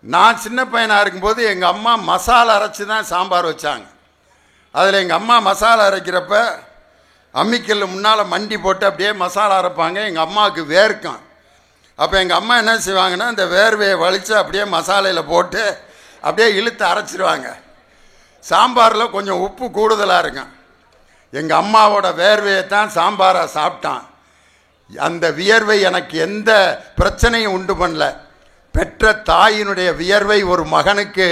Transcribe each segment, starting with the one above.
நான் சின்ன பையனாக இருக்கும்போது எங்கள் அம்மா மசாலா அரைச்சி தான் சாம்பார் வச்சாங்க. அதில் எங்கள் அம்மா மசாலா அரைக்கிறப்ப அம்மிக்கல்ல முன்னால் மண்டி போட்டு அப்படியே மசாலா அரைப்பாங்க. எங்கள் அம்மாவுக்கு வேர்க்கும். அப்போ எங்கள் அம்மா என்ன செய்வாங்கன்னா, இந்த வேர்வையை வலித்து அப்படியே மசாலையில் போட்டு அப்படியே இழுத்து அரைச்சிடுவாங்க. சாம்பாரில் கொஞ்சம் உப்பு கூடுதலாக இருக்கும். எங்கள் அம்மாவோட வேர்வையை தான் சாம்பாரை சாப்பிட்டான். அந்த வியர்வை எனக்கு எந்த பிரச்சனையும் உண்டு பண்ணல. பெற்ற தாயினுடைய வியர்வை ஒரு மகனுக்கு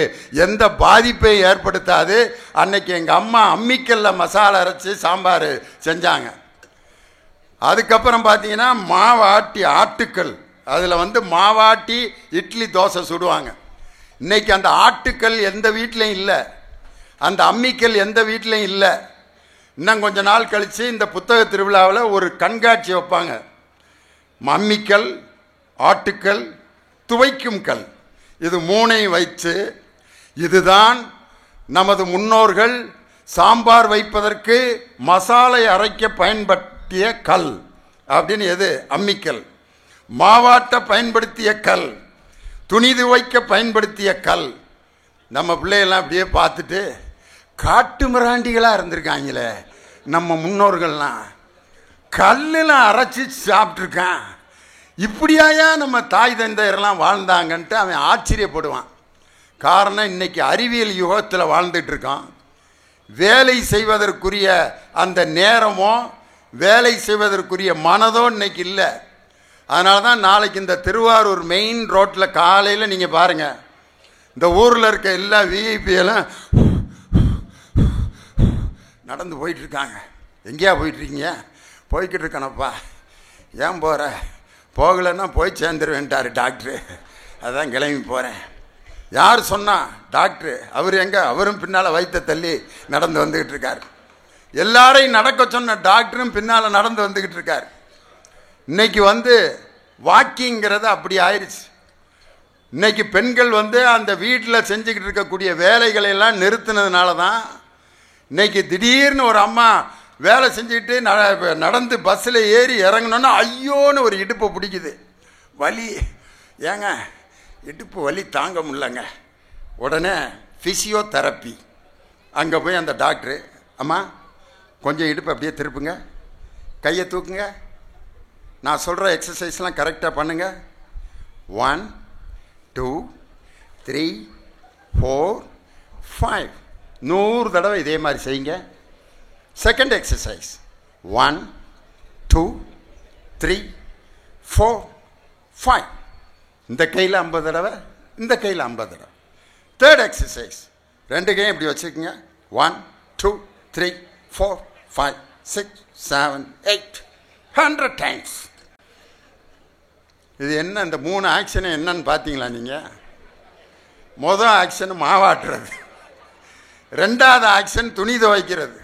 எந்த பாதிப்பையும் ஏற்படுத்தாது. அன்னைக்கு எங்கள் அம்மா அம்மிக்கல்ல மசாலா அரைச்சி சாம்பார் செஞ்சாங்க. அதுக்கப்புறம் பார்த்தீங்கன்னா மாவாட்டி ஆட்டுக்கல், அதில் மாவாட்டி இட்லி தோசை சுடுவாங்க. இன்னைக்கு அந்த ஆட்டுக்கல் எந்த வீட்லையும் இல்லை, அந்த அம்மிக்கல் எந்த வீட்லையும் இல்லை. இன்னும் கொஞ்ச நாள் கழித்து இந்த புத்தக திருவிழாவில் ஒரு கண்காட்சி வைப்பாங்க. அம்மிக்கல், ஆட்டுக்கல், துவைக்கும் கல், இது மூணையும் வைத்து இதுதான் நமது முன்னோர்கள் சாம்பார் வைப்பதற்கு மசாலை அரைக்க பயன்படுத்திய கல் அப்படின்னு. எது? அம்மிக்கல். மாவாட்ட பயன்படுத்திய கல், துணி துவைக்க பயன்படுத்திய கல். நம்ம பிள்ளைகள்லாம் அப்படியே பார்த்துட்டு காட்டு மிராண்டிகளாக இருந்திருக்காங்களே நம்ம முன்னோர்கள்லாம், கல்லில் அரைச்சி சாப்பிட்ருக்கான், இப்படியாயா நம்ம தாய் தந்தையரெல்லாம் வாழ்ந்தாங்கன்ட்டு அவன் ஆச்சரியப்படுவான். காரணம், இன்னைக்கு அறிவியல் யுகத்தில் வாழ்ந்துட்டு இருக்கான். வேலை செய்வதற்குரிய அந்த நேரமோ வேலை செய்வதற்குரிய மனதோ இன்னைக்கு இல்லை. அதனால தான் நாளைக்கு இந்த திருவாரூர் மெயின் ரோட்டில் காலையில் நீங்கள் பாருங்கள், இந்த ஊரில் இருக்க எல்லா விஐபியெல்லாம் நடந்து போயிட்டுருக்காங்க. எங்கேயா போயிட்டுருக்கீங்க? போய்கிட்டு இருக்கேனப்பா. ஏன் போகிற? போகலைன்னா போய் சேர்ந்துருவேன்ட்டார் டாக்டரு, அதான் கிளம்பி போகிறேன். யார் சொன்னா? டாக்டரு. அவர் எங்கே? அவரும் பின்னால் வயிற்ற தள்ளி நடந்து வந்துக்கிட்டு இருக்கார். எல்லாரையும் நடக்க சொன்ன டாக்டரும் பின்னால் நடந்து வந்துக்கிட்டு இருக்கார். இன்னைக்கு வாக்கிங்கிறது அப்படி ஆயிடுச்சு. இன்னைக்கு பெண்கள் அந்த வீட்டில் செஞ்சுக்கிட்டு இருக்கக்கூடிய வேலைகளை எல்லாம் நிறுத்தினதுனால தான் இன்னைக்கு திடீர்னு ஒரு அம்மா வேலை செஞ்சுக்கிட்டு நடந்து பஸ்ஸில் ஏறி இறங்கணுன்னா ஐயோன்னு ஒரு இடுப்பை பிடிக்குது, வலி. ஏங்க, இடுப்பு வலி தாங்க முடியலங்க. உடனே ஃபிசியோதெரப்பி. அங்கே போய் அந்த டாக்டரு, அம்மா கொஞ்சம் இடுப்பு அப்படியே திருப்புங்க, கையை தூக்குங்க, நான் சொல்கிற எக்ஸசைஸ்லாம் கரெக்டாக பண்ணுங்க, 1 2 3 4 5 100 தடவை இதே மாதிரி செய்யுங்க. செகண்ட் எக்ஸசைஸ் 1 2 3 4 5, இந்த கையில் 50 தடவை, இந்த கையில் 50 தடவை. தேர்ட் எக்ஸசைஸ், ரெண்டு கையும் இப்படி வச்சுக்கோங்க, 1 2 3 4 5 6 7 8 100 டைம்ஸ். இது என்ன? இந்த 3 ஆக்ஷன் என்னன்னு பார்த்தீங்களா நீங்கள்? மொதல் ஆக்ஷன் மாவாட்டுறது, ரெண்டாவது ஆக்ஷன் துணி துவைக்கிறது,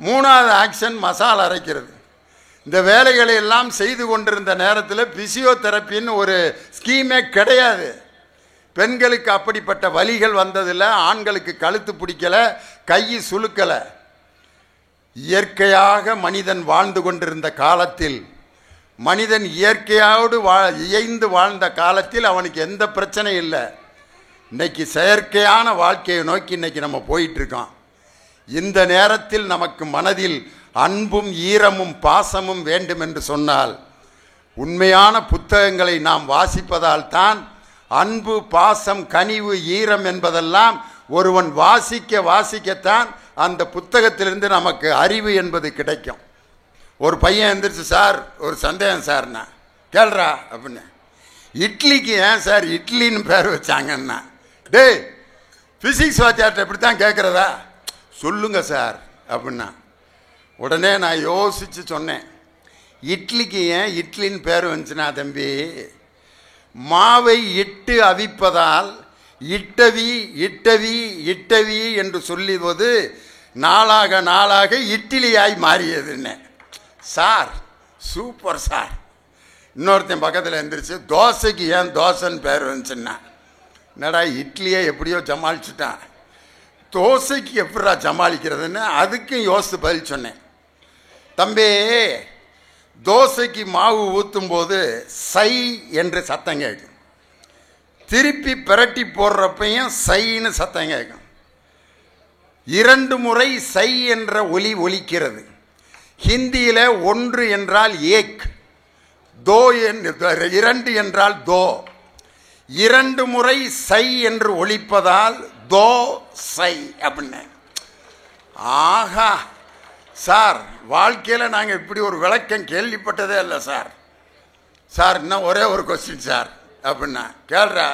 மூணாவது ஆக்ஷன் மசாலா அரைக்கிறது. இந்த வேலைகளை எல்லாம் செய்து கொண்டிருந்த நேரத்தில் பிசியோதெரப்பின்னு ஒரு ஸ்கீமே கிடையாது. பெண்களுக்கு அப்படிப்பட்ட வலிகள் வந்ததில்லை, ஆண்களுக்கு கழுத்து பிடிக்கலை, கை சுளுக்கலை. இயற்கையாக மனிதன் வாழ்ந்து கொண்டிருந்த காலத்தில், மனிதன் இயற்கையோடு இயைந்து வாழ்ந்த காலத்தில் அவனுக்கு எந்த பிரச்சனையும் இல்லை. இன்னைக்கு செயற்கையான வாழ்க்கையை நோக்கி இன்னைக்கு நம்ம போயிட்டுருக்கோம். இந்த நேரத்தில் நமக்கு மனதில் அன்பும் ஈரமும் பாசமும் வேண்டும் என்று சொன்னால், உண்மையான புத்தகங்களை நாம் வாசிப்பதால் தான் அன்பு, பாசம், கனிவு, ஈரம் என்பதெல்லாம் ஒருவன் வாசிக்கத்தான் அந்த புத்தகத்திலிருந்து நமக்கு அறிவு என்பது கிடைக்கும். ஒரு பையன் எழுந்திரிச்சு, சார் ஒரு சந்தேகம் சார்ண்ணா. கேள்றா அப்படின்னு. இட்லிக்கு ஏன் சார் இட்லின்னு பேர் வச்சாங்கன்னா, டேய் ஃபிசிக்ஸ் வாத்தியார்ட்ட இப்படி தான் கேட்குறதா? சொல்லுங்க சார் அப்படின்னா. உடனே நான் யோசித்து சொன்னேன், இட்லிக்கு ஏன் இட்லின்னு பேர் வந்துச்சுன்னா, தம்பி, மாவை இட்டு அவிப்பதால் இட்டவி இட்டவி இட்டவி என்று சொல்லுவது நாளாக நாளாக இட்லியாய் மாறியதுன்னு. Sir super sir. இன்னொருத்தன் பக்கத்தில் எழுந்திரிச்சு, தோசைக்கு ஏன் தோசைன்னு பேர் வந்துச்சுன்னா, என்னடா இட்லியை எப்படியோ சமாளிச்சுட்டான், தோசைக்கு எப்படா சமாளிக்கிறதுன்னு அதுக்கும் யோசித்து பதில் சொன்னேன். தம்பி, தோசைக்கு மாவு ஊற்றும் போது சை என்று சத்தம் கேட்கும். திருப்பி பிரட்டி போடுறப்பையும் சைன்னு சத்தம் கேட்கும். 2 முறை சை என்ற ஒலி ஒலிக்கிறது. ஹிந்தியில் 1 என்றால் ஏக், தோ 2 என்றால் தோ. 2 முறை சை என்று ஒலிப்பதால் தோ சை அப்படின்னு. ஆஹா சார், வாழ்க்கையில் நாங்கள் இப்படி ஒரு விளக்கம் கேள்விப்பட்டதே இல்லை சார். சார் இன்னும் ஒரே ஒரு கொஸ்டின் சார் அப்படின்னா, கேள்றா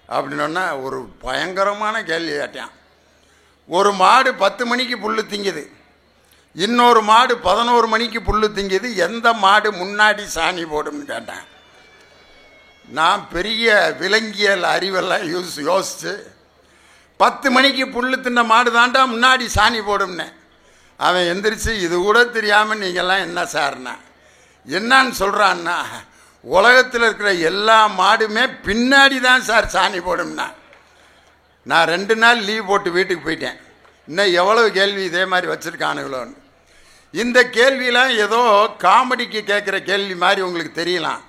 அப்படின்னா ஒரு பயங்கரமான கேள்வி கேட்டான். ஒரு மாடு 10 மணிக்கு புல்லு திங்குது, இன்னொரு மாடு 11 மணிக்கு புல்லு திங்குது, எந்த மாடு முன்னாடி சாணி போடும்னு கேட்டேன். நான் பெரிய விலங்கியல் அறிவெல்லாம் யோசிச்சு 10 மணிக்கு புல்லு தின்ன மாடு தாண்டா முன்னாடி சாணி போடும்னே. அவன் எந்திரிச்சு, இது கூட தெரியாமல் நீங்கள்லாம் என்ன சார்னா என்னான்னு சொல்கிறான்னா, உலகத்தில் இருக்கிற எல்லா மாடுமே பின்னாடி தான் சார் சாணி போடும்னா. நான் 2 நாள் லீவ் போட்டு வீட்டுக்கு போயிட்டேன். இன்னும் எவ்வளவு கேள்வி இதே மாதிரி வச்சுருக்கானுங்களோன்னு. இந்த கேள்வியெலாம் ஏதோ காமெடிக்கு கேட்குற கேள்வி மாதிரி உங்களுக்கு தெரியலாம்.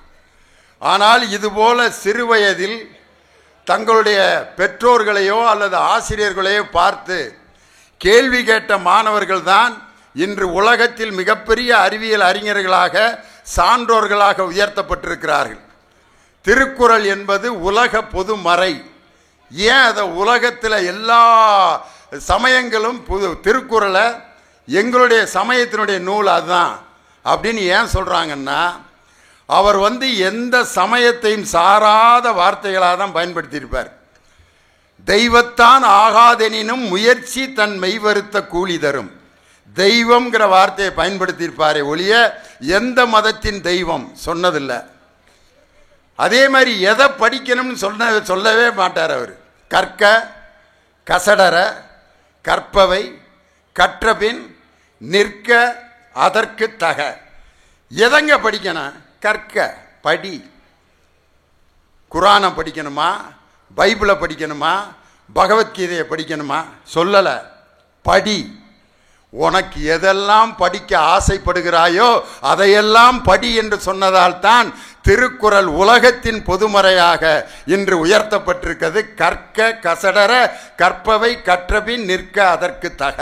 ஆனால் இதுபோல் சிறு வயதில் தங்களுடைய பெற்றோர்களையோ அல்லது ஆசிரியர்களையோ பார்த்து கேள்வி கேட்ட மாணவர்கள் தான் இன்று உலகத்தில் மிகப்பெரிய அறிவியல் அறிஞர்களாக, சான்றோர்களாக உயர்த்தப்பட்டிருக்கிறார்கள். திருக்குறள் என்பது உலக பொதுமறை. ஏன் அதை உலகத்தில் எல்லா சமயங்களும் திருக்குறளை எங்களுடைய சமயத்தினுடைய நூல் அதுதான் அப்படின்னு ஏன் சொல்கிறாங்கன்னா, அவர் எந்த சமயத்தையும் சாராத வார்த்தைகளாக தான் பயன்படுத்தியிருப்பார். தெய்வத்தான் ஆகாதெனினும் முயற்சி தன் மெய்வருத்த கூலி தரும். தெய்வம்ங்கிற வார்த்தையை பயன்படுத்தியிருப்பாரே ஒழிய எந்த மதத்தின் தெய்வம் சொன்னதில்லை. அதே மாதிரி எதை படிக்கணும்னு சொல்லவே மாட்டார் அவர். கற்க கசடர கற்பவை கற்றபின் நிற்க அதற்கு தக. எதங்க படிக்கணும்? கற்க, படி. குரானை படிக்கணுமா, பைபிளை படிக்கணுமா, பகவத்கீதையை படிக்கணுமா? சொல்லலை, படி. உனக்கு எதெல்லாம் படிக்க ஆசைப்படுகிறாயோ அதையெல்லாம் படி என்று சொன்னதால் தான் திருக்குறள் உலகத்தின் பொதுமறையாக இன்று உயர்த்தப்பட்டிருக்கிறது. கற்க கசடர கற்பவை கற்றபின் நிற்க அதற்கு தக.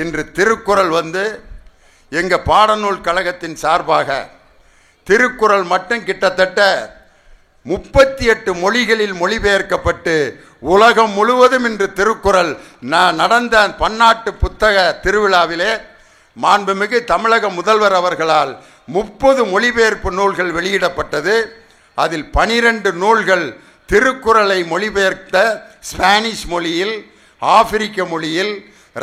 இன்று திருக்குறள் எங்கள் பாடநூல் கழகத்தின் சார்பாக திருக்குறள் மட்டும் கிட்டத்தட்ட 38 மொழிகளில் மொழிபெயர்க்கப்பட்டு உலகம் முழுவதும் இன்று திருக்குறள் நடந்த பன்னாட்டு புத்தக திருவிழாவிலே மாண்புமிகு தமிழக முதல்வர் அவர்களால் 30 மொழிபெயர்ப்பு நூல்கள் வெளியிடப்பட்டது. அதில் 12 நூல்கள் திருக்குறளை மொழிபெயர்த்த ஸ்பானிஷ் மொழியில், ஆப்பிரிக்க மொழியில்,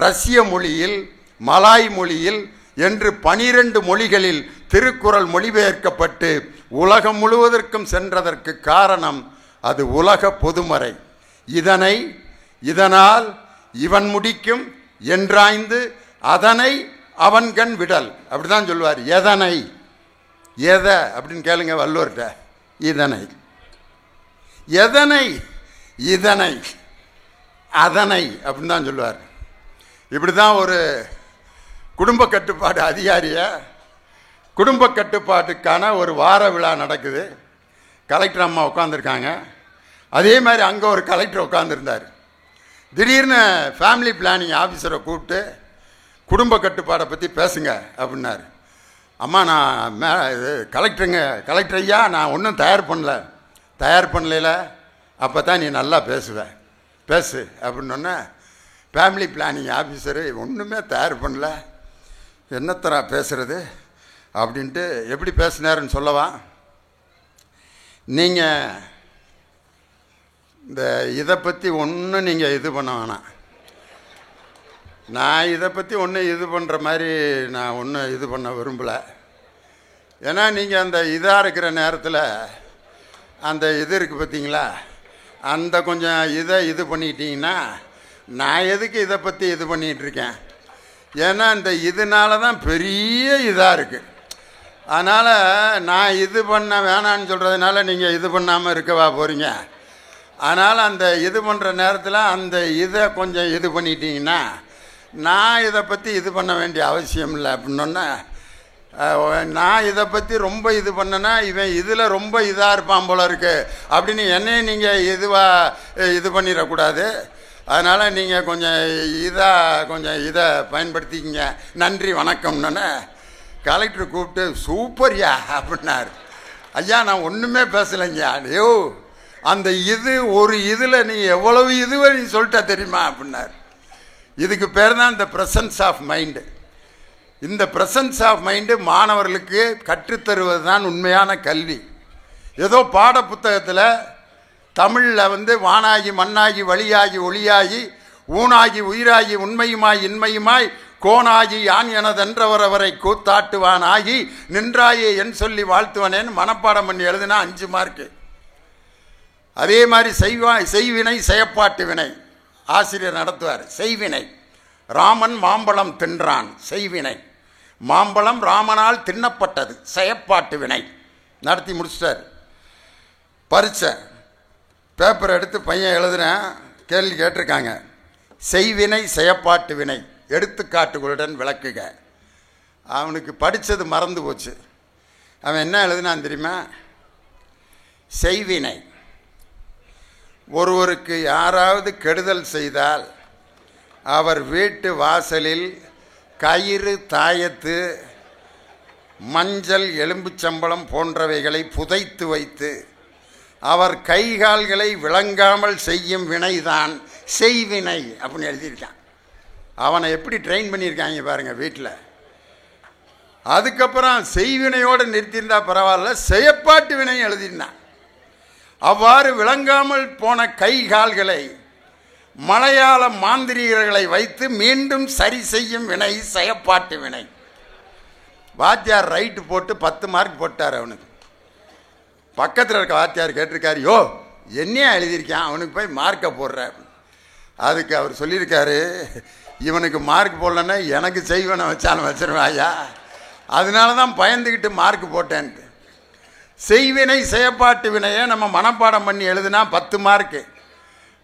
ரஷ்ய மொழியில், மலாய் மொழியில் என்று 12 மொழிகளில் திருக்குறள் மொழிபெயர்க்கப்பட்டு உலகம் முழுவதற்கும் சென்றதற்கு காரணம் அது உலக பொதுமறை. இதனால் இவன் முடிக்கும் என்றாய்ந்து அதனை அவன்கண் விடல், அப்படிதான் சொல்லுவார். எதனை எதை அப்படின்னு கேளுங்க வள்ளுவர்கிட்ட. இதனை எதனை இதனை அதனை அப்படின்னு தான் சொல்லுவார். இப்படி தான் ஒரு குடும்ப கட்டுப்பாடு அதிகாரிய குடும்ப கட்டுப்பாட்டுக்கான ஒரு வார விழா நடக்குது. கலெக்டர் அம்மா உட்காந்துருக்காங்க. அதே மாதிரி அங்கே ஒரு கலெக்டர் உட்காந்துருந்தார். திடீர்னு ஃபேமிலி பிளானிங் ஆஃபீஸரை கூப்பிட்டு குடும்ப கட்டுப்பாடை பற்றி பேசுங்க அப்படின்னாரு. அம்மா நான் கலெக்டர் ஐயா, நான் ஒன்றும் தயார் பண்ணல அப்போ தான் நீ நல்லா பேசு அப்படின்னோடனே ஃபேமிலி பிளானிங் ஆஃபீஸரு ஒன்றுமே தயார் பண்ணல, என்னத்தரா பேசுகிறது அப்படின்ட்டு எப்படி பேசினாருன்னு சொல்லவா? நீங்கள் இந்த இதை பற்றி ஒன்றும் நீங்கள் இது பண்ண வேணாம். நான் இதை பற்றி ஒன்றும் இது பண்ணுற மாதிரி நான் ஒன்றும் இது பண்ண விரும்பலை. ஏன்னா நீங்கள் அந்த இதாக இருக்கிற நேரத்தில் அந்த இது இருக்குது பார்த்தீங்களா, அந்த கொஞ்சம் இது பண்ணிக்கிட்டீங்கன்னா நான் எதுக்கு இதை பற்றி இது பண்ணிகிட்ருக்கேன்? ஏன்னா இந்த இதனால தான் பெரிய இதாக இருக்குது. அதனால் நான் இது பண்ண வேணான்னு சொல்கிறதுனால நீங்கள் இது பண்ணாமல் இருக்கவா போகிறீங்க? அதனால் அந்த இது பண்ணுற நேரத்தில் அந்த இதை கொஞ்சம் இது பண்ணிட்டீங்கன்னா நான் இதை பற்றி இது பண்ண வேண்டிய அவசியம் இல்லை அப்படின்னோடனே நான் இதை பற்றி ரொம்ப இது பண்ணேன்னா இவன் இதில் ரொம்ப இதாக இருப்பான் போல இருக்கு அப்படின்னு என்னையும் நீங்கள் இது பண்ணிடக்கூடாது. அதனால் நீங்கள் கொஞ்சம் இதை பயன்படுத்திக்கிங்க, நன்றி வணக்கம்னு கலெக்டர் கூப்பிட்டு சூப்பர்யா அப்படின்னாரு. ஐயா நான் ஒன்றுமே பேசலைங்க. ஐயோ அந்த ஒரு இதில் நீ எவ்வளவு இதுவை நீ சொல்லிட்ட தெரியுமா அப்படின்னாரு. இதுக்கு பேர் தான் இந்த ப்ரெசன்ஸ் ஆஃப் மைண்டு. இந்த ப்ரெசன்ஸ் ஆஃப் மைண்டு மாணவர்களுக்கு கற்றுத்தருவது தான் உண்மையான கல்வி. ஏதோ பாட புத்தகத்தில் தமிழில் வானாகி மண்ணாகி வழியாகி ஒளியாகி ஊனாகி உயிராகி உண்மையுமாய் இன்மையுமாய் கோனாகி யான் எனதென்றவர் அவரை கூத்தாட்டுவான் ஆகி நின்றாயே என் சொல்லி வாழ்த்துவனேன்னு மனப்பாடம் பண்ணி எழுதுனா 5 மார்க்கு. அதே மாதிரி செய்வினை செயப்பாட்டு வினை ஆசிரியர் நடத்துவார். செய்வினை ராமன் மாம்பழம் தின்றான், செய்வினை. மாம்பழம் ராமனால் தின்னப்பட்டது, செயப்பாட்டு வினை. நடத்தி முடிச்சிட்டார். பரீட்சை பேப்பர் எடுத்து பையன் எழுதுனேன், கேள்வி கேட்டிருக்காங்க. செய்வினை செயப்பாட்டு வினை எடுத்துக்காட்டுகளுடன் விளக்குக. அவனுக்கு படித்தது மறந்து போச்சு. அவன் என்ன எழுதுனான் தெரியுமா? செய்வினை ஒருவருக்கு யாராவது கெடுதல் செய்தால் அவர் வீட்டு வாசலில் கயிறு, தாயத்து, மஞ்சள், எலும்புச்சம்பளம் போன்றவைகளை புதைத்து வைத்து அவர் கைகால்களை விளங்காமல் செய்யும் வினைதான் செய்வினை அப்படின்னு எழுதியிருக்கான். அவனை எப்படி ட்ரெயின் பண்ணியிருக்காங்க பாருங்க வீட்டில். அதுக்கப்புறம் செய்வினையோடு நிறுத்தியிருந்தா பரவாயில்ல, செயப்பாட்டு வினையும் எழுதியிருந்தான். அவ்வாறு விளங்காமல் போன கை கால்களை மலையாள மாந்திரிகர்களை வைத்து மீண்டும் சரி செய்யும் வினை செயப்பாட்டு வினை. வாத்தியார் ரைட்டு போட்டு 10 மார்க் போட்டார். அவனுக்கு பக்கத்தில் இருக்க வாத்தியார் கேட்டிருக்காரு, யோ என்னையா எழுதியிருக்கான், அவனுக்கு போய் மார்க்கை போடுற. அதுக்கு அவர் சொல்லியிருக்காரு, இவனுக்கு மார்க் போடலன்னா எனக்கு செய்வனை வச்சாலும் வச்சிருவாயா, அதனால தான் பயந்துக்கிட்டு மார்க் போட்டேன்ட்டு. செய்வினை செயப்பாட்டு வினையை நம்ம மனப்பாடம் பண்ணி எழுதுனா 10 மார்க்கு.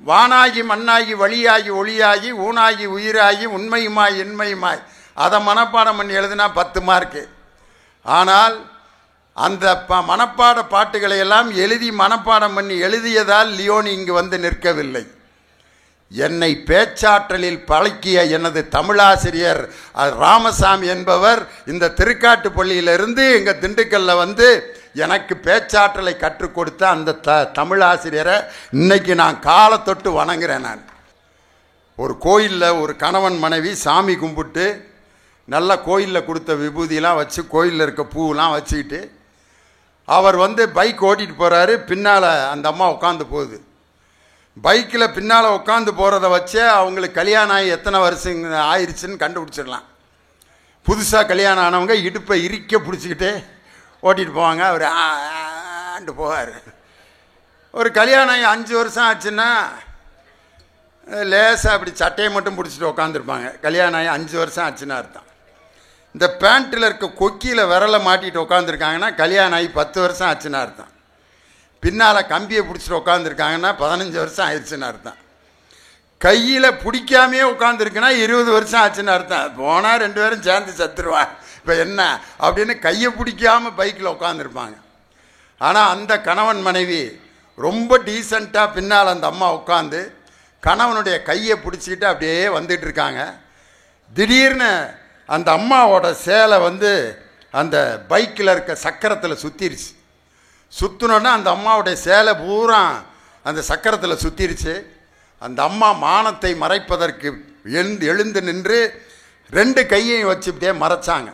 வானாகி மண்ணாகி வழியாகி ஒளியாகி ஊனாகி உயிராகி உண்மையுமாய் இன்மையுமாய் அதை மனப்பாடம் பண்ணி எழுதுனா 10 மார்க்கு. ஆனால் அந்த மனப்பாட பாட்டுகளை எல்லாம் எழுதி மனப்பாடம் பண்ணி எழுதியதால் லியோனி இங்கு வந்து நிற்கவில்லை. என்னை பேச்சாற்றலில் பழக்கிய எனது தமிழாசிரியர் ராமசாமி என்பவர் இந்த திருக்காட்டுப்பள்ளியிலிருந்து எங்கள் திண்டுக்கல்லில் வந்து எனக்கு பேச்சாற்றலை கற்றுக் கொடுத்த அந்த தமிழாசிரியரை இன்னைக்கு நான் காலை தொட்டு வணங்குறேன். நான் ஒரு கோயிலில் ஒரு கணவன் மனைவி சாமி கும்பிட்டு நல்ல கோயிலில் கொடுத்த விபூதியெலாம் வச்சு கோயிலில் இருக்க பூவெலாம் வச்சுக்கிட்டு அவர் பைக் ஓட்டிகிட்டு போகிறாரு. பின்னால் அந்த அம்மா உட்காந்து போகுது. பைக்கில் பின்னால் உட்காந்து போகிறத வச்சே அவங்களுக்கு கல்யாணம் ஆகி எத்தனை வருஷம் ஆயிடுச்சுன்னு கண்டுபிடிச்சிடலாம். புதுசாக கல்யாணம் ஆனவங்க இடுப்பை இறுக்க பிடிச்சிக்கிட்டு ஓட்டிகிட்டு போவாங்க. அவர் ஆண்டு போவார். ஒரு கல்யாணம் ஆகி 5 வருஷம் ஆச்சுன்னா லேசாக அப்படி சட்டையை மட்டும் பிடிச்சிட்டு உட்காந்துருப்பாங்க. கல்யாணம் ஆகி 5 வருஷம் ஆச்சுன்னா அர்த்தம். இந்த பேண்ட்டில் இருக்க கொக்கியில் விரலை மாட்டிகிட்டு உட்காந்துருக்காங்கன்னா கல்யாணம் ஆகி 10 வருஷம் ஆச்சுன்னு அர்த்தம். பின்னால் கம்பியை பிடிச்சிட்டு உட்காந்துருக்காங்கன்னா 15 வருஷம் ஆயிடுச்சுன்னு அர்த்தம். கையில் பிடிக்காமையே உட்காந்துருக்குன்னா 20 வருஷம் ஆச்சுன்னு அர்த்தம். போனால் 2 பேரும் சேர்ந்து செத்துருவாங்க, இப்போ என்ன அப்படின்னு கையை பிடிக்காமல் பைக்கில் உட்காந்துருப்பாங்க. ஆனால் அந்த கணவன் மனைவி ரொம்ப டீசெண்டாக பின்னால் அந்த அம்மா உட்காந்து கணவனுடைய கையை பிடிச்சிக்கிட்டு அப்படியே வந்துட்டு இருக்காங்க. திடீர்னு அந்த அம்மாவோட சேலை அந்த பைக்கில் இருக்க சக்கரத்தில் சுற்றிருச்சு. சுற்றினோன்னா அந்த அம்மாவுடைய சேலை பூரா அந்த சக்கரத்தில் சுற்றிருச்சு. அந்த அம்மா மானத்தை மறைப்பதற்கு எழுந்து நின்று 2 கையையும் வச்சுக்கிட்டே மறைச்சாங்க.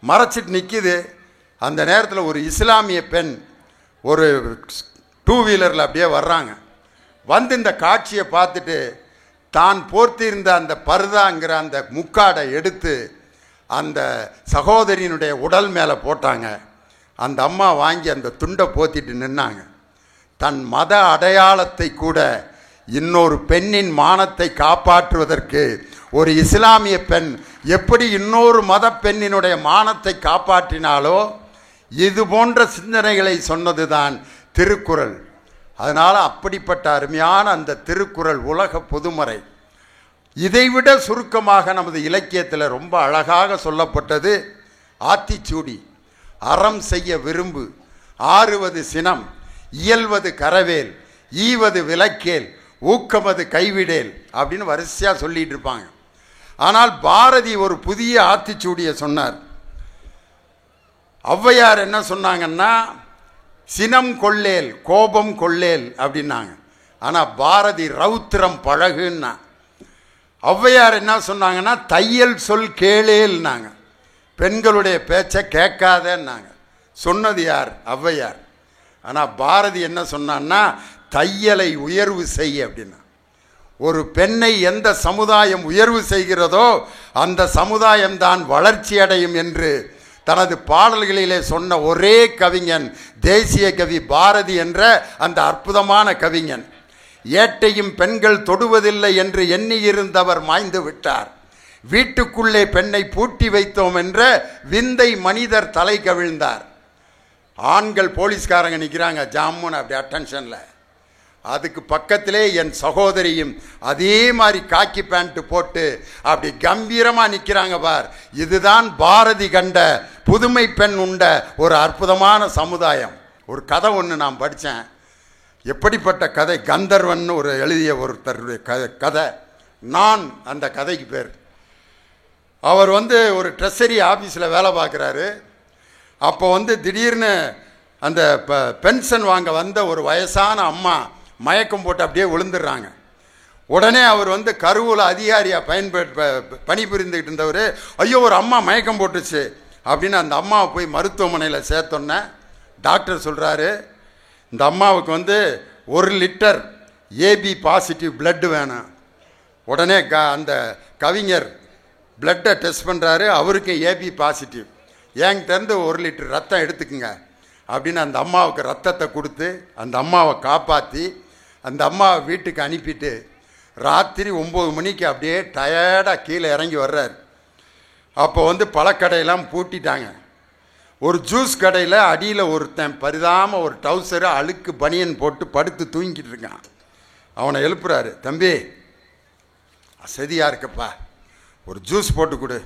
மறைச்சிட்டு நிற்கிது. அந்த நேரத்தில் ஒரு இஸ்லாமிய பெண் ஒரு 2 வீலரில் அப்படியே வர்றாங்க. இந்த காட்சியை பார்த்துட்டு தான் போர்த்தியிருந்த அந்த பர்தாங்கிற அந்த முக்காடை எடுத்து அந்த சகோதரியினுடைய உடல் மேலே போட்டாங்க. அந்த அம்மா வாங்கி அந்த துண்டை போத்திட்டு நின்னாங்க. தன் மத அடையாளத்தை கூட இன்னொரு பெண்ணின் மானத்தை காப்பாற்றுவதற்கு ஒரு இஸ்லாமிய பெண் எப்படி இன்னொரு மத பெண்ணினுடைய மானத்தை காப்பாற்றினாலோ இது போன்ற சிந்தனைகளை சொன்னதுதான் திருக்குறள். அதனால் அப்படிப்பட்ட அருமையான அந்த திருக்குறள் உலக பொதுமறை. இதைவிட சுருக்கமாக நமது இலக்கியத்தில் ரொம்ப அழகாக சொல்லப்பட்டது ஆத்திச்சூடி, அறம் செய்ய விரும்பு, ஆறுவது சினம், இயல்வது கரவேல், ஈவது விலக்கேல், ஊக்கமது கைவிடேல் அப்படின்னு வரிசையாக சொல்லிட்டு இருப்பாங்க. ஆனால் பாரதி ஒரு புதிய ஆத்திச்சூடியை சொன்னார். ஔவையார் என்ன சொன்னாங்கன்னா, சினம் கொள்ளேல், கோபம் கொள்ளேல் அப்படின்னாங்க. ஆனால் பாரதி ரௌத்திரம் பழகுன்னா. ஔவையார் என்ன சொன்னாங்கன்னா, தையல் சொல் கேளேல்னாங்க. பெண்களுடைய பேச்சை கேட்காதன்னாங்க. சொன்னது யார்? ஔவையார். ஆனால் பாரதி என்ன சொன்னான்னா, தையலை உயர்வு செய்ய அப்படின்னா. ஒரு பெண்ணை எந்த சமுதாயம் உயர்வு செய்கிறதோ அந்த சமுதாயம் தான் வளர்ச்சி அடையும் என்று தனது பாடல்களிலே சொன்ன ஒரே கவிஞன் தேசிய கவி பாரதி என்ற அந்த அற்புதமான கவிஞன். ஏட்டையும் பெண்கள் தொடுவதில்லை என்று எண்ணியிருந்தவர் மாய்ந்து விட்டார். வீட்டுக்குள்ளே பெண்ணை பூட்டி வைத்தோம் என்ற விந்தை மனிதர் தலை கவிழ்ந்தார். ஆண்கள் போலீஸ்காரங்க நிற்கிறாங்க ஜாமுன்னு அப்படி அட்டென்ஷனில். அதுக்கு பக்கத்திலே என் சகோதரியும் அதே மாதிரி காக்கி பேண்ட் போட்டு அப்படி கம்பீரமாக நிற்கிறாங்க பார். இதுதான் பாரதி கண்ட புதுமை பெண் உண்ட ஒரு அற்புதமான சமுதாயம். ஒரு கதை ஒன்று நான் படித்தேன். எப்படிப்பட்ட கதை? கந்தர்வன் ஒரு எழுதிய ஒருத்தருடைய கதை. நான் அந்த கதைக்கு பேர். அவர் ஒரு ட்ரெஸரி ஆஃபீஸில் வேலை பார்க்குறாரு. அப்போ திடீர்னு அந்த பென்ஷன் வாங்க வந்த ஒரு வயசான அம்மா மயக்கம் போட்டு அப்படியே விழுந்துடுறாங்க. உடனே அவர் கருவூல அதிகாரியாக பணிபுரிந்துக்கிட்டு இருந்தவர், ஐயோ ஒரு அம்மா மயக்கம் போட்டுச்சு அப்படின்னு அந்த அம்மாவை போய் மருத்துவமனையில் சேர்த்தோன்னே டாக்டர் சொல்கிறாரு, இந்த அம்மாவுக்கு 1 லிட்டர் ஏபி பாசிட்டிவ் பிளட்டு வேணும். உடனே அந்த கவிஞர் பிளட்டை டெஸ்ட் பண்ணுறாரு. அவருக்கு ஏபி பாசிட்டிவ். என்கிட்டருந்து 1 லிட்டர் ரத்தம் எடுத்துக்குங்க அப்படின்னு அந்த அம்மாவுக்கு ரத்தத்தை கொடுத்து அந்த அம்மாவை காப்பாற்றி அந்த அம்மாவை வீட்டுக்கு அனுப்பிட்டு ராத்திரி 9 மணிக்கு அப்படியே டயர்டாக கீழே இறங்கி வர்றார். அப்போ பழக்கடையெல்லாம் பூட்டிட்டாங்க. ஒரு ஜூஸ் கடையில் அடியில் ஒருத்தன் பரிதாம ஒரு டவுசரு அழுக்கு பனியன் போட்டு படுத்து தூங்கிட்டு இருக்கான். அவனை எழுப்புறாரு, தம்பி அசதியாக இருக்கப்பா, ஒரு ஜூஸ் போட்டு கொடு.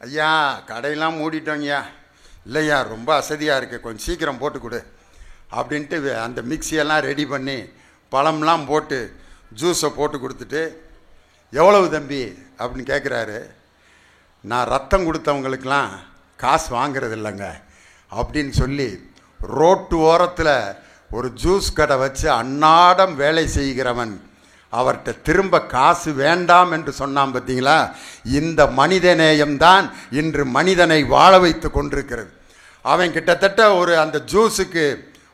ஐயா கடையெல்லாம் மூடிட்டோங்கய்யா. இல்லையா ரொம்ப அசதியாக இருக்குது, கொஞ்சம் சீக்கிரம் போட்டு கொடு அப்படின்ட்டு அந்த மிக்சியெல்லாம் ரெடி பண்ணி பழம்லாம் போட்டு ஜூஸை போட்டு கொடுத்துட்டு, எவ்வளவு தம்பி அப்படின்னு கேட்குறாரு. நான் ரத்தம் கொடுத்தவங்களுக்கெல்லாம் காசு வாங்கிறது இல்லைங்க அப்படின்னு சொல்லி ரோட்டு ஓரத்தில் ஒரு ஜூஸ் கடை வச்சு அன்னாடம் வேலை செய்கிறவன் அவர்கிட்ட திரும்ப காசு வேண்டாம் என்று சொன்னான். பார்த்தீங்களா? இந்த மனிதநேயம்தான் இன்று மனிதனை வாழ வைத்து கொண்டிருக்கிறது. அவன் கிட்டத்தட்ட அந்த ஜூஸுக்கு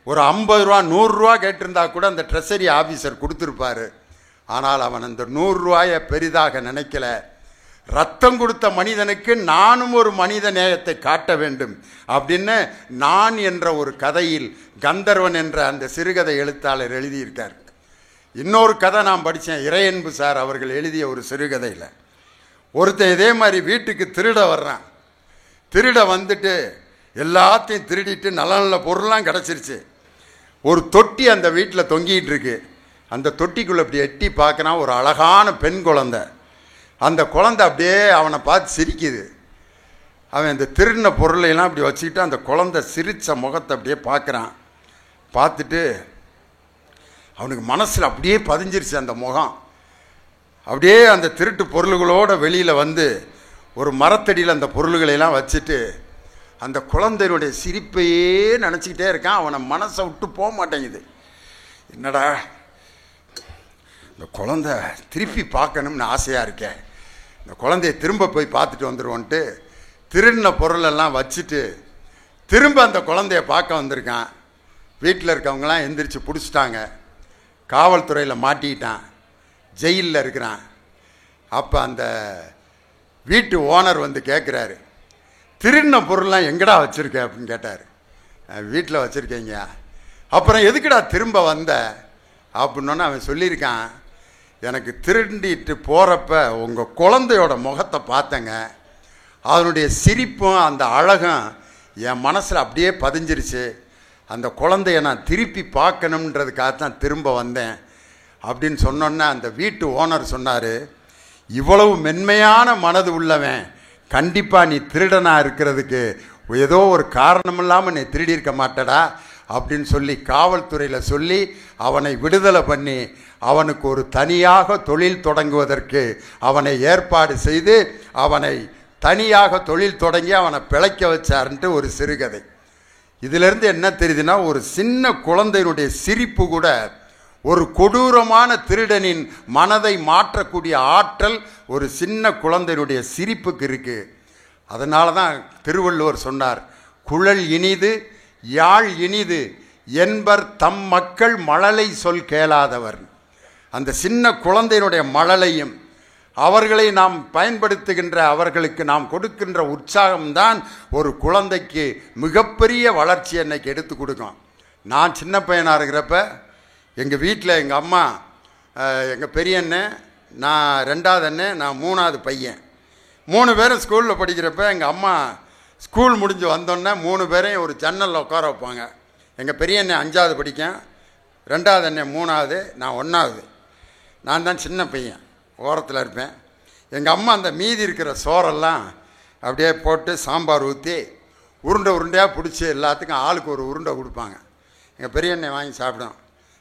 ஒரு 50 ரூபா 100 ரூபா கேட்டிருந்தா கூட அந்த ட்ரெஸரி ஆஃபீஸர் கொடுத்துருப்பாரு. ஆனால் அவன் அந்த 100 ரூபாயை பெரிதாக நினைக்கல. ரத்தம் கொடுத்த மனிதனுக்கு நானும் ஒரு மனித நேயத்தை காட்ட வேண்டும் அப்படின்னு நான் என்ற ஒரு கதையில் கந்தர்வன் என்ற அந்த சிறுகதை எழுத்தாளர் எழுதியிருக்கார். இன்னொரு கதை நான் படித்தேன், இறையன்பு சார் அவர்கள் எழுதிய ஒரு சிறுகதையில். ஒருத்தன் இதே மாதிரி வீட்டுக்கு திருட வர்றான். திருட வந்துட்டு எல்லாத்தையும் திருடிட்டு நல்ல நல்ல பொருள்லாம் கிடச்சிருச்சு. ஒரு தொட்டி அந்த வீட்டில் தொங்கிட்டு இருக்கு. அந்த தொட்டிக்குள்ளே அப்படி எட்டி பார்க்குறான், ஒரு அழகான பெண் குழந்தை. அந்த குழந்தை அப்படியே அவனை பார்த்து சிரிக்குது. அவன் இந்த திருடின பொருளையெல்லாம் அப்படி வச்சுக்கிட்டு அந்த குழந்தை சிரித்த முகத்தை அப்படியே பார்க்குறான். பார்த்துட்டு அவனுக்கு மனசில் அப்படியே பதிஞ்சிருச்சு அந்த முகம். அப்படியே அந்த திருட்டு பொருள்களோடு வெளியில் ஒரு மரத்தடியில் அந்த பொருள்களையெல்லாம் வச்சுட்டு அந்த குழந்தையினுடைய சிரிப்பையே நினச்சிக்கிட்டே இருக்கான். அவனை மனசை விட்டு போக மாட்டேங்குது. என்னடா இந்த குழந்தை திருப்பி பார்க்கணும்னு ஆசையாக இருக்கேன், இந்த குழந்தைய திரும்ப போய் பார்த்துட்டு வந்துடுவோன்ட்டு திருடின பொருளெல்லாம் வச்சுட்டு திரும்ப அந்த குழந்தைய பார்க்க வந்திருக்கான். வீட்டில் இருக்கவங்களாம் எந்திரிச்சு பிடிச்சிட்டாங்க. காவல்துறையில் மாட்டிக்கிட்டான், ஜெயிலில் இருக்கிறான். அப்போ அந்த வீட்டு ஓனர் கேட்குறாரு, திருடின பொருள்லாம் எங்கடா வச்சுருக்க அப்படின்னு கேட்டார். வீட்டில் வச்சுருக்கீங்க. அப்புறம் எதுக்குடா திரும்ப வந்த அப்படின்னோன்னு அவன் சொல்லியிருக்கான், எனக்கு திருண்டிட்டு போகிறப்ப உங்கள் குழந்தையோட முகத்தை பார்த்தேங்க, அதனுடைய சிரிப்பும் அந்த அழகும் என் மனசில் அப்படியே பதிஞ்சிருச்சு. அந்த குழந்தைய நான் திருப்பி பார்க்கணுன்றதுக்காகத்தான் திரும்ப வந்தேன் அப்படின்னு சொன்னோன்னே அந்த வீட்டு ஓனர் சொன்னார், இவ்வளவு மென்மையான மனது உள்ளவன் கண்டிப்பாக நீ திருடனாக இருக்கிறதுக்கு ஏதோ ஒரு காரணம் இல்லாமல் நீ திருடி இருக்க மாட்டடா அப்படின்னு சொல்லி காவல்துறையில் சொல்லி அவனை விடுதலை பண்ணி அவனுக்கு ஒரு தனியாக தொழில் தொடங்குவதற்கு அவனை ஏற்பாடு செய்து அவனை தனியாக தொழில் தொடங்கி அவனை பிழைக்க வச்சாருன்ட்டு ஒரு சிறுகதை. இதிலிருந்து என்ன தெரியுதுன்னா, ஒரு சின்ன குழந்தையினுடைய சிரிப்பு கூட ஒரு கொடூரமான திருடனின் மனதை மாற்றக்கூடிய ஆற்றல் ஒரு சின்ன குழந்தையினுடைய சிரிப்புக்கு இருக்கு. அதனால தான் திருவள்ளுவர் சொன்னார், குழல் இனிது யாழ் இனிது என்பர் தம் மக்கள் மழலை சொல் கேளாதவர். அந்த சின்ன குழந்தையினுடைய மழலையும் அவர்களை நாம் பயன்படுத்துகின்ற அவர்களுக்கு நாம் கொடுக்கின்ற உற்சாகம்தான் ஒரு குழந்தைக்கு மிகப்பெரிய வளர்ச்சி என்னைக்கு எடுத்து கொடுக்கும். நான் சின்ன பையனாக இருக்கிறப்ப எங்கள் வீட்டில் எங்கள் அம்மா, எங்கள் பெரிய அண்ணன், நான் 2வது அண்ணன், நான் 3வது பையன், 3 பேரும் ஸ்கூலில் படிக்கிறப்ப எங்கள் அம்மா ஸ்கூல் முடிஞ்சு வந்தோன்னே 3 பேரையும் ஒரு ஜன்னலில் உட்கார வைப்பாங்க. எங்கள் பெரிய அண்ணன் 5வது படிக்கேன், 2வது அண்ணன் 3வது, நான் 1வது. நான் தான் சின்ன பையன், ஓரத்தில் இருப்பேன். எங்கள் அம்மா அந்த மீதி இருக்கிற சோறெல்லாம் அப்படியே போட்டு சாம்பார் ஊற்றி உருண்டை உருண்டையாக பிடிச்சி எல்லாத்துக்கும் ஆளுக்கு ஒரு உருண்டை கொடுப்பாங்க. எங்கள் பெரிய அண்ணன் வாங்கி சாப்பிடும்,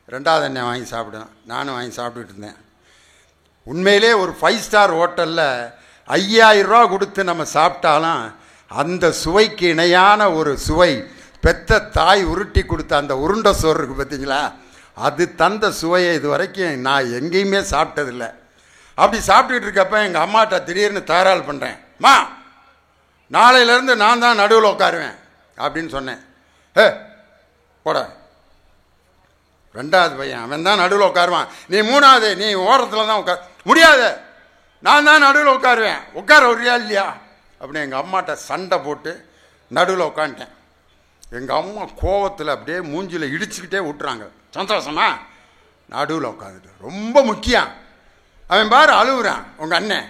2வது அண்ணன் வாங்கி சாப்பிடும், நானும் வாங்கி சாப்பிட்டுட்டு இருந்தேன். உண்மையிலே ஒரு 5 ஸ்டார் ஹோட்டலில் 5000 ரூபா கொடுத்து நம்ம சாப்பிட்டாலும் அந்த சுவைக்கு இணையான ஒரு சுவை பெத்த தாய் உருட்டி கொடுத்த அந்த உருண்டை சோறு இருக்குது பார்த்தீங்களா, அது தந்த சுவையை இது வரைக்கும் நான் எங்கேயுமே சாப்பிட்டதில்லை. அப்படி சாப்பிட்டுட்டு இருக்கப்ப எங்கள் அம்மாட்ட திடீர்னு தகராறு பண்ணுறேன், மா நாளையிலேருந்து நான் தான் நடுவில் உட்காருவேன் அப்படின்னு சொன்னேன். போட, 2வது பையன் அவன் தான் நடுவில் உட்காருவான், நீ 3வது, நீ ஓரத்தில் தான் உட்கார், முடியாது நான் தான் நடுவில் உட்காருவேன், உட்கார வரியா இல்லையா அப்படின்னு எங்கள் அம்மாட்ட சண்டை போட்டு நடுவில் உட்காந்துட்டேன். எங்கள் அம்மா கோவத்தில் அப்படியே மூஞ்சில் இடிச்சுக்கிட்டே விட்டுறாங்க. சந்தோஷமா நடுவில் உட்காந்துட்டு ரொம்ப முக்கியம். அவன் பாரு அழுகுறான், உங்கள் அண்ணன்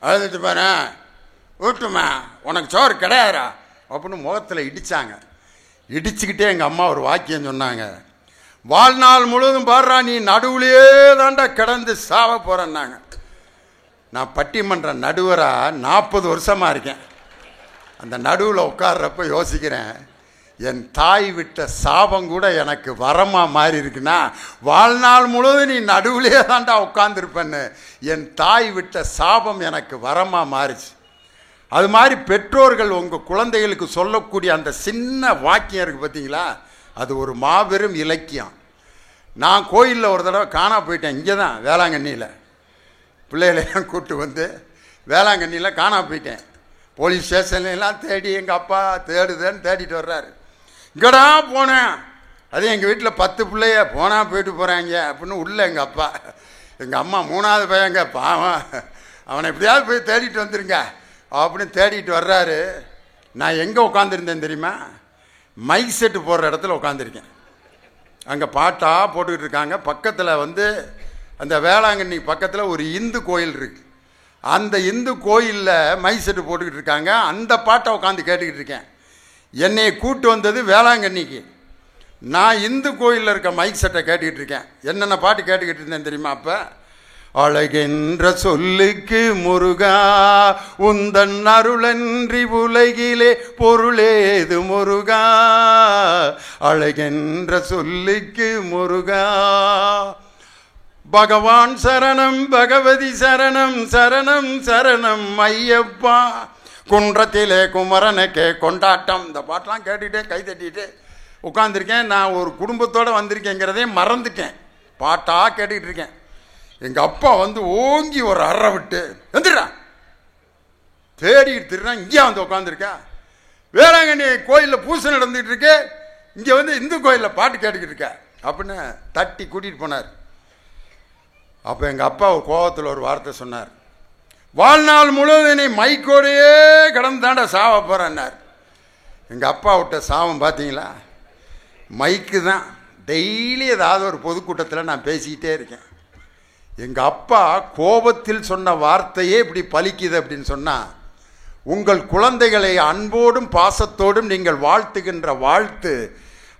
அழுதுட்டு பாரு, ஊட்டுமா உனக்கு சோறு கிடையாதுரா அப்படின்னு முகத்தில் இடித்தாங்க. இடிச்சுக்கிட்டே எங்கள் அம்மா ஒரு வாக்கியம் சொன்னாங்க, வாழ்நாள் முழுவதும் பாடுறா நீ நடுவுலையே தாண்டா கிடந்து சாவ போகிறேன்னாங்க. நான் பட்டிமன்ற நடுவராக 40 வருஷமாக இருக்கேன். அந்த நடுவில் உட்கார்றப்ப யோசிக்கிறேன், என் தாய் விட்ட சாபம் கூட எனக்கு வரமாக மாறி இருக்குன்னா வாழ்நாள் முழுவதும் நீ நடுவிலே தாண்டா உட்காந்துருப்பேன்னு என் தாய் விட்ட சாபம் எனக்கு வரமாக மாறிச்சு. அது மாதிரி பெற்றோர்கள் உங்கள் குழந்தைகளுக்கு சொல்லக்கூடிய அந்த சின்ன வாக்கியம் இருக்குது பார்த்தீங்களா, அது ஒரு மாபெரும் இலக்கியம். நான் கோயிலில் ஒரு தடவை காணா போயிட்டேன், இங்கே தான் வேளாங்கண்ணியில். பிள்ளைகளையெல்லாம் கூப்பிட்டு வந்து வேளாங்கண்ணியில் காணா போயிட்டேன். போலீஸ் ஸ்டேஷன்லாம் தேடி எங்கள் அப்பா தேடுதேன்னு தேடிட்டு வர்றாரு. இங்கடா போனேன், அது எங்கள் வீட்டில் 10 பிள்ளைய போனால் போயிட்டு போகிறாங்க அப்படின்னு உள்ள எங்கள் அப்பா. எங்கள் அம்மா 3வது பையங்க பாவம், அவனை எப்படியாவது போய் தேடிட்டு வந்துருங்க அப்படின்னு தேடிட்டு வர்றாரு. நான் எங்கே உட்காந்துருந்தேன் தெரியுமா, மைக் செட்டு போடுற இடத்துல உட்காந்துருக்கேன். அங்கே பாட்டாக போட்டுக்கிட்டு இருக்காங்க. பக்கத்தில் வந்து அந்த வேளாங்கண்ணி பக்கத்தில் ஒரு இந்து கோயில் இருக்குது. அந்த இந்து கோயிலில் மைக் செட்டு போட்டுக்கிட்டு இருக்காங்க. அந்த பாட்டை உட்காந்து கேட்டுக்கிட்டு இருக்கேன். என்னை கூட்டு வந்தது வேளாங்கண்ணிக்கு, நான் இந்து கோயிலில் இருக்க மைக் செட்டை கேட்டுக்கிட்டு இருக்கேன். என்னென்ன பாட்டு கேட்டுக்கிட்டு இருந்தேன் தெரியுமா, அப்போ அழகென்ற சொல்லுக்கு முருகா உந்தன் அருளன்றி உலகிலே பொருளேது முருகா, அழகென்ற சொல்லுக்கு முருகா, பகவான் சரணம் பகவதி சரணம் சரணம் சரணம் ஐயப்பா, குன்றத்திலே குமரனுக்கே கொண்டாட்டம். இந்த பாட்டெலாம் கேட்டுக்கிட்டே கை தட்டிகிட்டே உட்காந்துருக்கேன். நான் ஒரு குடும்பத்தோடு வந்திருக்கேங்கிறதே மறந்துட்டேன், பாட்டாக கேட்டுக்கிட்டு இருக்கேன். எங்கள் அப்பா வந்து ஓங்கி ஒரு அறை விட்டு வந்துடுறா, தேடிக்கிட்டு திருறான், இங்கே வந்து உட்காந்துருக்கா, வேளாங்கண்ணி கோயிலில் பூசை நடந்துகிட்டு இருக்கு, இங்கே வந்து இந்து கோயிலில் பாட்டு கேட்டுக்கிட்டு இருக்க அப்படின்னு தட்டி கூட்டிகிட்டு போனார். அப்போ எங்கள் அப்பா ஒரு கோபத்தில் ஒரு வார்த்தை சொன்னார், வாழ்நாள் முழுவதும் நீ மைக்கோடையே கடந்து தாண்டா சாவ போகிறேன்னார். எங்கள் அப்பா விட்ட சாவம் பார்த்தீங்களா, மைக்கு தான். டெய்லி ஏதாவது ஒரு பொதுக்கூட்டத்தில் நான் பேசிக்கிட்டே இருக்கேன். எங்கள் அப்பா கோபத்தில் சொன்ன வார்த்தையே இப்படி பலிக்குது அப்படின்னு சொன்னால், உங்கள் குழந்தைகளை அன்போடும் பாசத்தோடும் நீங்கள் வாழ்த்துகின்ற வாழ்த்து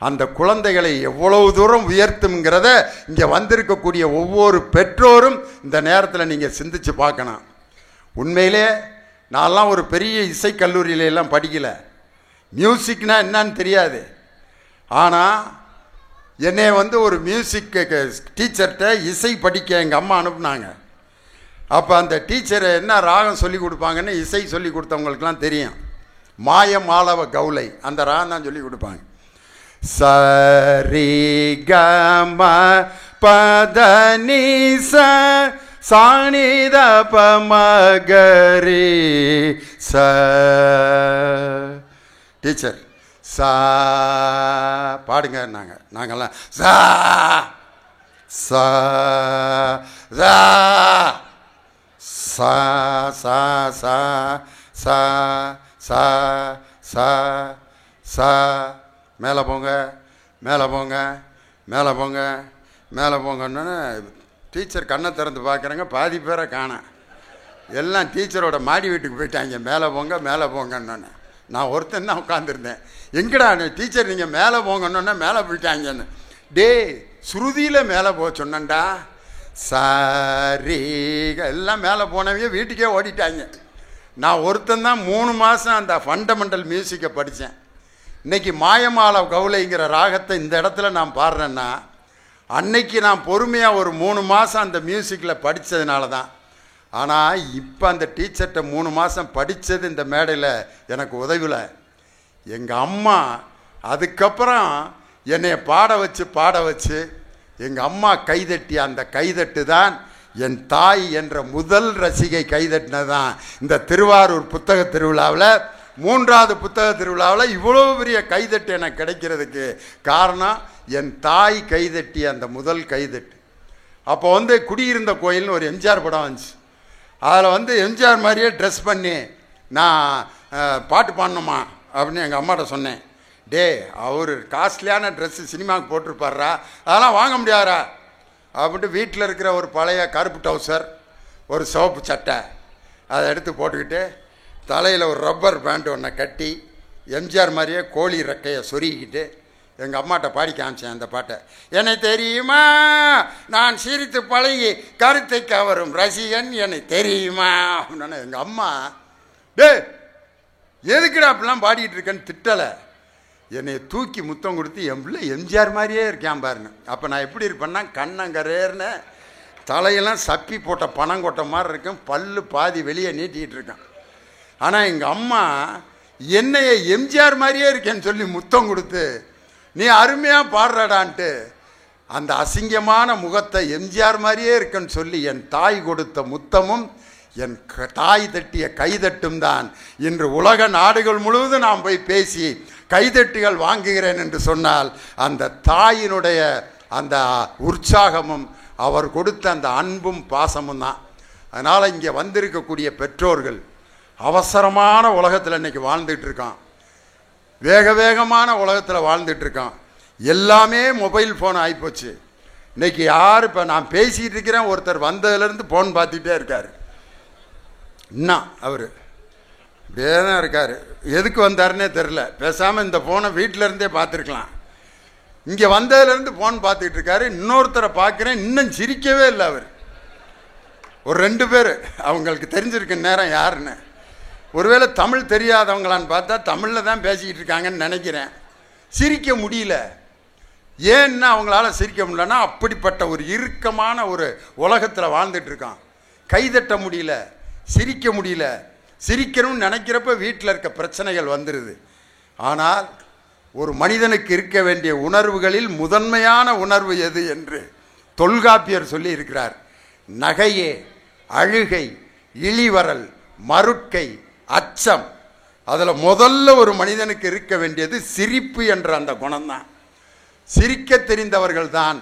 அந்த குழந்தைகளை எவ்வளவு தூரம் உயர்த்துங்கிறத இங்கே வந்திருக்கக்கூடிய ஒவ்வொரு பெற்றோரும் இந்த நேரத்தில் நீங்கள் சிந்திச்சு பார்க்கணும். உண்மையிலே நான்லாம் ஒரு பெரிய இசைக்கல்லூரியில எல்லாம் படிக்கலை, மியூசிக்னா என்னன்னு தெரியாது. ஆனால் என்னை வந்து ஒரு மியூசிக் டீச்சர்கிட்ட இசை படிக்க எங்கள் அம்மா அனுப்புனாங்க. அப்போ அந்த டீச்சரை என்ன ராகம் சொல்லி கொடுப்பாங்கன்னு இசை சொல்லி கொடுத்தவங்களுக்கெல்லாம் தெரியும். மாய மாளவ கௌலை அந்த ராகம் தான் சொல்லி கொடுப்பாங்க. சரி கம பதனி சாணித பமகரி ச டீச்சர் சா பாடுங்க. நாங்கள்லாம் சா சா சா சா சா சா சா சா சா சா மேலே போங்க மேலே போங்க மேலே போங்க மேலே போங்கன்னு டீச்சர் கண்ணை திறந்து பார்க்குறேங்க. பாதி பேரை காணேன், எல்லாம் டீச்சரோட மாடி வீட்டுக்கு போயிட்டாங்க. மேலே போங்க மேலே போங்கன்னு நான் ஒருத்தன் தான் உட்காந்துருந்தேன். எங்கடா டீச்சர் நீங்கள் மேலே போங்கன்னு மேலே போயிட்டாங்கன்னு. டே ஸ்ருதியில் மேலே போக சொன்னேன்டா. சாரி எல்லாம் மேலே போனவங்க வீட்டுக்கே ஓடிட்டாங்க. நான் ஒருத்தன் தான் 3 மாதம் அந்த ஃபண்டமெண்டல் மியூசிக்கை படித்தேன். இன்றைக்கி மாயமால கௌலைங்கிற ராகத்தை இந்த இடத்துல நான் பாடுறேன்னா அன்னைக்கு நான் பொறுமையாக ஒரு 3 மாதம் அந்த மியூசிக்கில் படித்ததுனால தான். ஆனால் இப்போ அந்த டீச்சர்கிட்ட 3 மாதம் படித்தது இந்த மேடையில் எனக்கு உதவில. எங்கள் அம்மா அதுக்கப்புறம் என்னை பாட வச்சு எங்கள் அம்மா கைதட்டி அந்த கைதட்டு தான் என் தாய் என்ற முதல் ரசிகை கைதட்டினது தான் இந்த திருவாரூர் புத்தக திருவிழாவில் 3வது புத்தக திருவிழாவில் இவ்வளோ பெரிய கைதட்டு எனக்கு கிடைக்கிறதுக்கு காரணம் என் தாய் கைதட்டி அந்த முதல் கைதட்டு. அப்போ வந்து குடியிருந்த கோயில்னு ஒரு எம்ஜிஆர் படம் வந்துச்சு. அதில் எம்ஜிஆர் மாதிரியே ட்ரெஸ் பண்ணி நான் பாட்டு பாடணுமா அப்படின்னு எங்கள் அம்மாட்ட சொன்னேன். டே அவர் காஸ்ட்லியான ட்ரெஸ்ஸு சினிமாவுக்கு போட்டிருப்பாரா, அதெல்லாம் வாங்க முடியாதா அப்படின்ட்டு வீட்டில் இருக்கிற ஒரு பழைய கருப்பு டவுசர் ஒரு சிவப்பு சட்டை அதை எடுத்து போட்டுக்கிட்டு தலையில் ஒரு ரப்பர் பேண்ட் ஒன்றை கட்டி எம்ஜிஆர் மாதிரியே கோழி ரெக்கையை சொருகிக்கிட்டு எங்கள் அம்மாட்ட பாடி காமிச்சேன் அந்த பாட்டை. என்னை தெரியுமா நான் சிரித்து பழகி கருத்தை கவரும் ரசிகன் என்னை தெரியுமா அப்படின்னு. எங்கள் அம்மா டே எதுக்குடா அப்படிலாம் பாடிக்கிட்டு இருக்கேன்னு திட்டலை, என்னை தூக்கி முத்தம் கொடுத்து என் பிள்ளை எம்ஜிஆர் மாதிரியே இருக்கேன் பாருங்க. அப்போ நான் எப்படி இருப்பேன்னா கண்ணங்கரேர்னு தலையெல்லாம் சப்பி போட்ட பணங்கொட்டை மாதிரி இருக்கும், பல்லு பாதி வெளியே நீட்டிக்கிட்டு இருக்கேன். ஆனால் எங்கள் அம்மா என்னைய எம்ஜிஆர் மாதிரியே இருக்கேன்னு சொல்லி முத்தம் கொடுத்து நீ அருமையாக பாடுறடான்ட்டு அந்த அசிங்கமான முகத்தை எம்ஜிஆர் மாதிரியே இருக்குன்னு சொல்லி என் தாய் கொடுத்த முத்தமும் என் தாய் தட்டிய கைதட்டும் தான் இன்று உலக நாடுகள் முழுவதும் நான் போய் பேசி கைதட்டுகள் வாங்குகிறேன் என்று சொன்னால் அந்த தாயினுடைய அந்த உற்சாகமும் அவர் கொடுத்த அந்த அன்பும் பாசமும் தான். அதனால் இங்கே வந்திருக்கக்கூடிய பெற்றோர்கள் அவசரமான உலகத்தில் இன்றைக்கி வாழ்ந்துட்டு இருக்கான், வேக வேகமான உலகத்தில் வாழ்ந்துட்டு இருக்கான். எல்லாமே மொபைல் ஃபோன் ஆகிப்போச்சு. இன்றைக்கி யார் இப்போ நான் பேசிகிட்டு இருக்கிறேன், ஒருத்தர் வந்ததுலேருந்து ஃபோன் பார்த்துக்கிட்டே இருக்கார். இன்னும் அவர் இப்படியே தான் இருக்கார். எதுக்கு வந்தாருன்னே தெரில. பேசாமல் இந்த ஃபோனை வீட்டிலேருந்தே பார்த்துருக்கலாம். இங்கே வந்ததுலேருந்து ஃபோன் பார்த்துக்கிட்டு இருக்காரு. இன்னொருத்தரை பார்க்குறேன், இன்னும் சிரிக்கவே இல்லை அவர். ஒரு 2 பேர் அவங்களுக்கு தெரிஞ்சிருக்க நேரம் யாருன்னு. ஒருவேளை தமிழ் தெரியாதவங்களான்னு பார்த்தா தமிழில் தான் பேசிக்கிட்டு இருக்காங்கன்னு நினைக்கிறேன். சிரிக்க முடியல. ஏன்னா அவங்களால சிரிக்க முடியலன்னா அப்படிப்பட்ட ஒரு இறுக்கமான ஒரு உலகத்தில் வாழ்ந்துட்டு இருக்கான். கைதட்ட முடியல, சிரிக்க முடியல. சிரிக்கணும்னு நினைக்கிறப்ப வீட்டில் இருக்க பிரச்சனைகள் வந்துடுது. ஆனால் ஒரு மனிதனுக்கு இருக்க வேண்டிய உணர்வுகளில் முதன்மையான உணர்வு எது என்று தொல்காப்பியர் சொல்லி இருக்கிறார். நகையே, அழுகை, இழிவரல், மருட்கை, அச்சம். அதில் முதல்ல ஒரு மனிதனுக்கு இருக்க வேண்டியது சிரிப்பு என்ற அந்த குணம்தான். சிரிக்க தெரிந்தவர்கள் தான்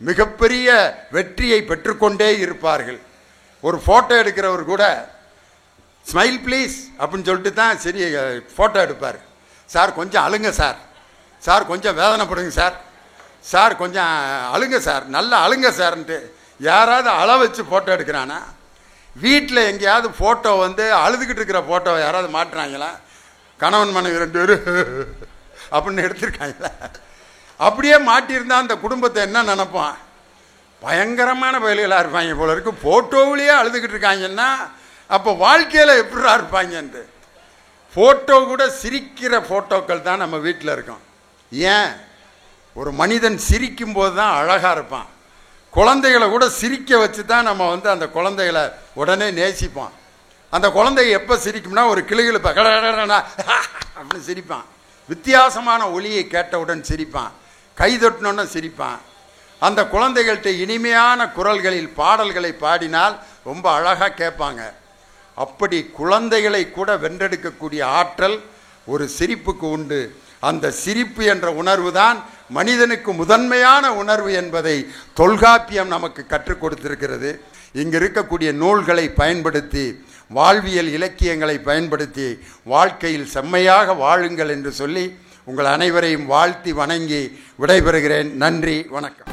மிகப்பெரிய வெற்றியை பெற்றுக்கொண்டே இருப்பார்கள். ஒரு ஃபோட்டோ எடுக்கிறவர் கூட ஸ்மைல் ப்ளீஸ் அப்படின்னு சொல்லிட்டு தான் சரி ஃபோட்டோ எடுப்பார். சார் கொஞ்சம் அழுங்க சார், சார் கொஞ்சம் வேதனைப்படுங்க சார், சார் கொஞ்சம் அழுங்க சார், நல்லா அழுங்க சார்ன்ட்டு யாராவது அள வச்சு ஃபோட்டோ எடுக்கிறானா? வீட்டில் எங்கேயாவது ஃபோட்டோ அழுதுகிட்டு இருக்கிற ஃபோட்டோவை யாராவது மாட்டுறாங்களா? கணவன் மனைவி 2 பேரும் அப்படின்னு எடுத்திருக்காங்களா? அப்படியே மாட்டியிருந்தா அந்த குடும்பத்தை என்ன நினைப்பான்? பயங்கரமான பயல்களாக இருப்பாங்க போல இருக்கு. ஃபோட்டோவிலேயே அழுதுகிட்டு இருக்காங்கன்னா அப்போ வாழ்க்கையில் எப்படிடா இருப்பாங்கன்ட்டு. ஃபோட்டோ கூட சிரிக்கிற ஃபோட்டோக்கள் தான் நம்ம வீட்டில் இருக்கோம். ஏன்? ஒரு மனிதன் சிரிக்கும் போது தான் அழகாக இருப்பான். குழந்தைகளை கூட சிரிக்க வச்சு தான் நம்ம அந்த குழந்தைகளை உடனே நேசிப்போம். அந்த குழந்தை எப்போ சிரிக்கும்னா ஒரு கிளுகிழு அப்படின்னு சிரிப்பான். வித்தியாசமான ஒலியை கேட்டவுடன் சிரிப்பான். கைதொட்டினோன்னு சிரிப்பான். அந்த குழந்தைகள்கிட்ட இனிமையான குரல்களில் பாடல்களை பாடினால் ரொம்ப அழகாக கேட்பாங்க. அப்படி குழந்தைகளை கூட வென்றெடுக்கக்கூடிய ஆற்றல் ஒரு சிரிப்புக்கு உண்டு. அந்த சிரிப்பு என்ற உணர்வு தான் மனிதனுக்கு முதன்மையான உணர்வு என்பதை தொல்காப்பியம் நமக்கு கற்றுக் கொடுத்திருக்கிறது. இங்கு இருக்கக்கூடிய நூல்களை பயன்படுத்தி, வாழ்வியல் இலக்கியங்களை பயன்படுத்தி வாழ்க்கையில் செம்மையாக வாழுங்கள் என்று சொல்லி உங்கள் அனைவரையும் வாழ்த்தி வணங்கி விடைபெறுகிறேன். நன்றி, வணக்கம்.